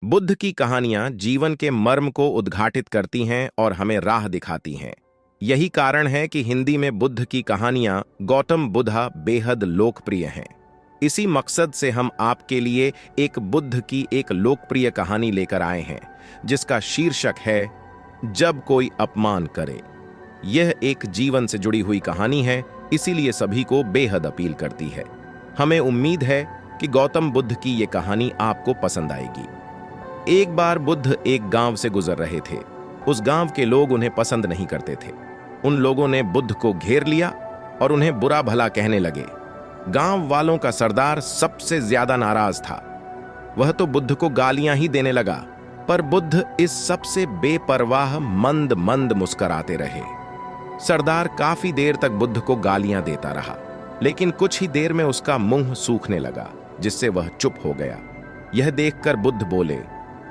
बुद्ध की कहानियां जीवन के मर्म को उद्घाटित करती हैं और हमें राह दिखाती हैं। यही कारण है कि हिंदी में बुद्ध की कहानियां गौतम बुद्धा बेहद लोकप्रिय हैं। इसी मकसद से हम आपके लिए एक बुद्ध की एक लोकप्रिय कहानी लेकर आए हैं, जिसका शीर्षक है जब कोई अपमान करे। यह एक जीवन से जुड़ी हुई कहानी है, इसीलिए सभी को बेहद अपील करती है। हमें उम्मीद है कि गौतम बुद्ध की ये कहानी आपको पसंद आएगी। एक बार बुद्ध एक गांव से गुजर रहे थे। उस गांव के लोग उन्हें पसंद नहीं करते थे। उन लोगों ने बुद्ध को घेर लिया और उन्हें बुरा भला कहने लगे। गांव वालों का सरदार सबसे ज्यादा नाराज था। वह तो बुद्ध को गालियां ही देने लगा, पर बुद्ध इस सबसे बेपरवाह मंद मंद मुस्कुराते रहे। सरदार काफी देर तक बुद्ध को गालियां देता रहा, लेकिन कुछ ही देर में उसका मुंह सूखने लगा, जिससे वह चुप हो गया। यह देखकर बुद्ध बोले,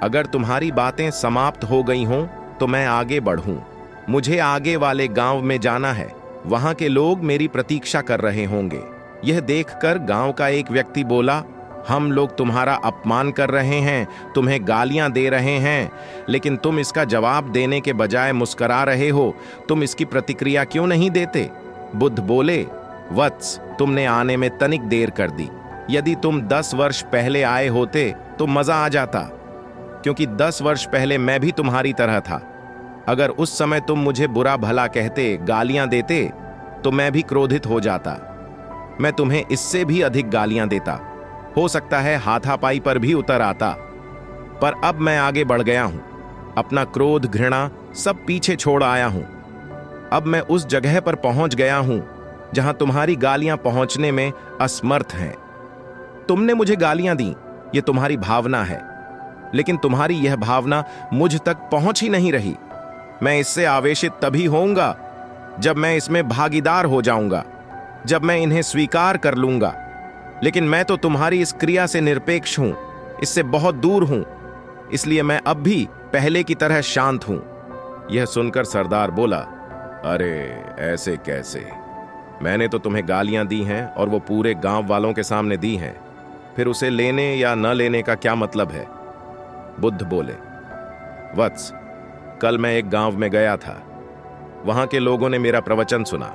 अगर तुम्हारी बातें समाप्त हो गई हों तो मैं आगे बढ़ूं। मुझे आगे वाले गांव में जाना है, वहां के लोग मेरी प्रतीक्षा कर रहे होंगे। यह देखकर गांव का एक व्यक्ति बोला, हम लोग तुम्हारा अपमान कर रहे हैं, तुम्हें गालियां दे रहे हैं, लेकिन तुम इसका जवाब देने के बजाय मुस्कुरा रहे हो। तुम इसकी प्रतिक्रिया क्यों नहीं देते? बुद्ध बोले, वत्स, तुमने आने में तनिक देर कर दी। यदि तुम 10 वर्ष पहले आए होते तो मजा आ जाता, क्योंकि 10 वर्ष पहले मैं भी तुम्हारी तरह था। अगर उस समय तुम मुझे बुरा भला कहते, गालियां देते, तो मैं भी क्रोधित हो जाता। मैं तुम्हें इससे भी अधिक गालियां देता, हो सकता है हाथापाई पर भी उतर आता। पर अब मैं आगे बढ़ गया हूं, अपना क्रोध घृणा सब पीछे छोड़ आया हूं। अब मैं उस जगह पर पहुंच गया हूं जहां तुम्हारी गालियां पहुंचने में असमर्थ हैं। तुमने मुझे गालियां दी, ये तुम्हारी भावना है, लेकिन तुम्हारी यह भावना मुझ तक पहुंच ही नहीं रही। मैं इससे आवेशित तभी होऊंगा जब मैं इसमें भागीदार हो जाऊंगा, जब मैं इन्हें स्वीकार कर लूंगा। लेकिन मैं तो तुम्हारी इस क्रिया से निरपेक्ष हूं, इससे बहुत दूर हूं, इसलिए मैं अब भी पहले की तरह शांत हूं। यह सुनकर सरदार बोला, अरे ऐसे कैसे? मैंने तो तुम्हें गालियां दी हैं और वो पूरे गांव वालों के सामने दी हैं, फिर उसे लेने या न लेने का क्या मतलब है? बुद्ध बोले, वत्स, कल मैं एक गांव में गया था। वहां के लोगों ने मेरा प्रवचन सुना,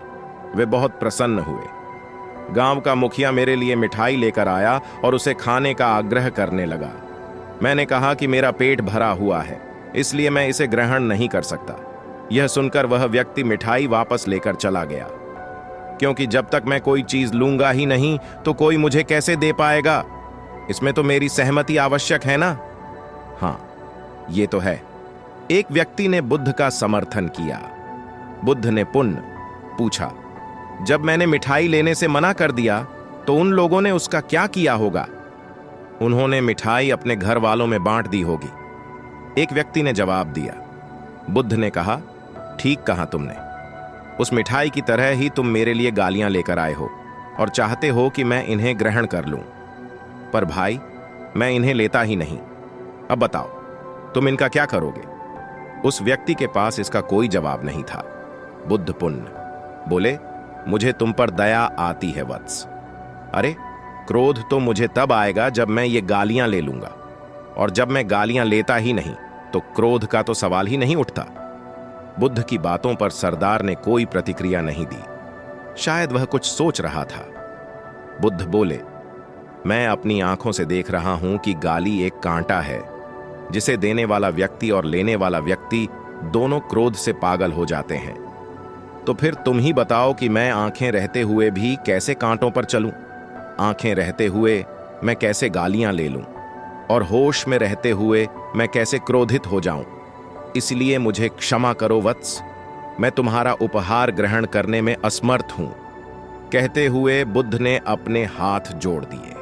वे बहुत प्रसन्न हुए। गांव का मुखिया मेरे लिए मिठाई लेकर आया और उसे खाने का आग्रह करने लगा। मैंने कहा कि मेरा पेट भरा हुआ है, इसलिए मैं इसे ग्रहण नहीं कर सकता। यह सुनकर वह व्यक्ति मिठाई वापस लेकर चला गया, क्योंकि जब तक मैं कोई चीज लूंगा ही नहीं तो कोई मुझे कैसे दे पाएगा? इसमें तो मेरी सहमति आवश्यक है ना? हाँ, ये तो है। एक व्यक्ति ने बुद्ध का समर्थन किया। बुद्ध ने पुनः पूछा, जब मैंने मिठाई लेने से मना कर दिया तो उन लोगों ने उसका क्या किया होगा? उन्होंने मिठाई अपने घर वालों में बांट दी होगी, एक व्यक्ति ने जवाब दिया। बुद्ध ने कहा, ठीक कहा तुमने। उस मिठाई की तरह ही तुम मेरे लिए गालियां लेकर आए हो और चाहते हो कि मैं इन्हें ग्रहण कर लूं। पर भाई, मैं इन्हें लेता ही नहीं। अब बताओ, तुम इनका क्या करोगे? उस व्यक्ति के पास इसका कोई जवाब नहीं था। बुद्ध पुनः बोले, मुझे तुम पर दया आती है वत्स। अरे, क्रोध तो मुझे तब आएगा जब मैं ये गालियां ले लूंगा, और जब मैं गालियां लेता ही नहीं तो क्रोध का तो सवाल ही नहीं उठता। बुद्ध की बातों पर सरदार ने कोई प्रतिक्रिया नहीं दी। शायद वह कुछ सोच रहा था। बुद्ध बोले, मैं अपनी आंखों से देख रहा हूं कि गाली एक कांटा है, जिसे देने वाला व्यक्ति और लेने वाला व्यक्ति दोनों क्रोध से पागल हो जाते हैं। तो फिर तुम ही बताओ कि मैं आंखें रहते हुए भी कैसे कांटों पर चलूं? आंखें रहते हुए मैं कैसे गालियां ले लूं? और होश में रहते हुए मैं कैसे क्रोधित हो जाऊं? इसलिए मुझे क्षमा करो वत्स, मैं तुम्हारा उपहार ग्रहण करने में असमर्थ हूं। कहते हुए बुद्ध ने अपने हाथ जोड़ दिए।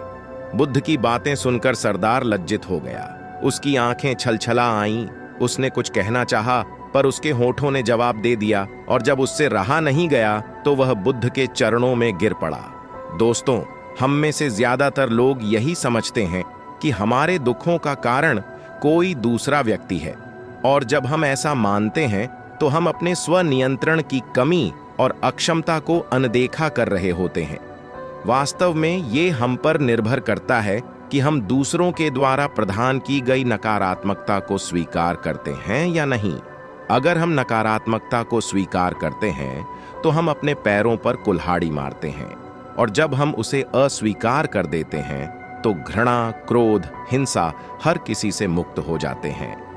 बुद्ध की बातें सुनकर सरदार लज्जित हो गया। उसकी आंखें छलछला आईं। उसने कुछ कहना चाहा, पर उसके होठों ने जवाब दे दिया, और जब उससे रहा नहीं गया तो वह बुद्ध के चरणों में गिर पड़ा। दोस्तों, हम में से ज्यादातर लोग यही समझते हैं कि हमारे दुखों का कारण कोई दूसरा व्यक्ति है, और जब हम ऐसा मानते हैं तो हम अपने स्वनियंत्रण की कमी और अक्षमता को अनदेखा कर रहे होते हैं। वास्तव में ये हम पर निर्भर करता है कि हम दूसरों के द्वारा प्रदान की गई नकारात्मकता को स्वीकार करते हैं या नहीं। अगर हम नकारात्मकता को स्वीकार करते हैं तो हम अपने पैरों पर कुल्हाड़ी मारते हैं, और जब हम उसे अस्वीकार कर देते हैं तो घृणा, क्रोध, हिंसा हर किसी से मुक्त हो जाते हैं।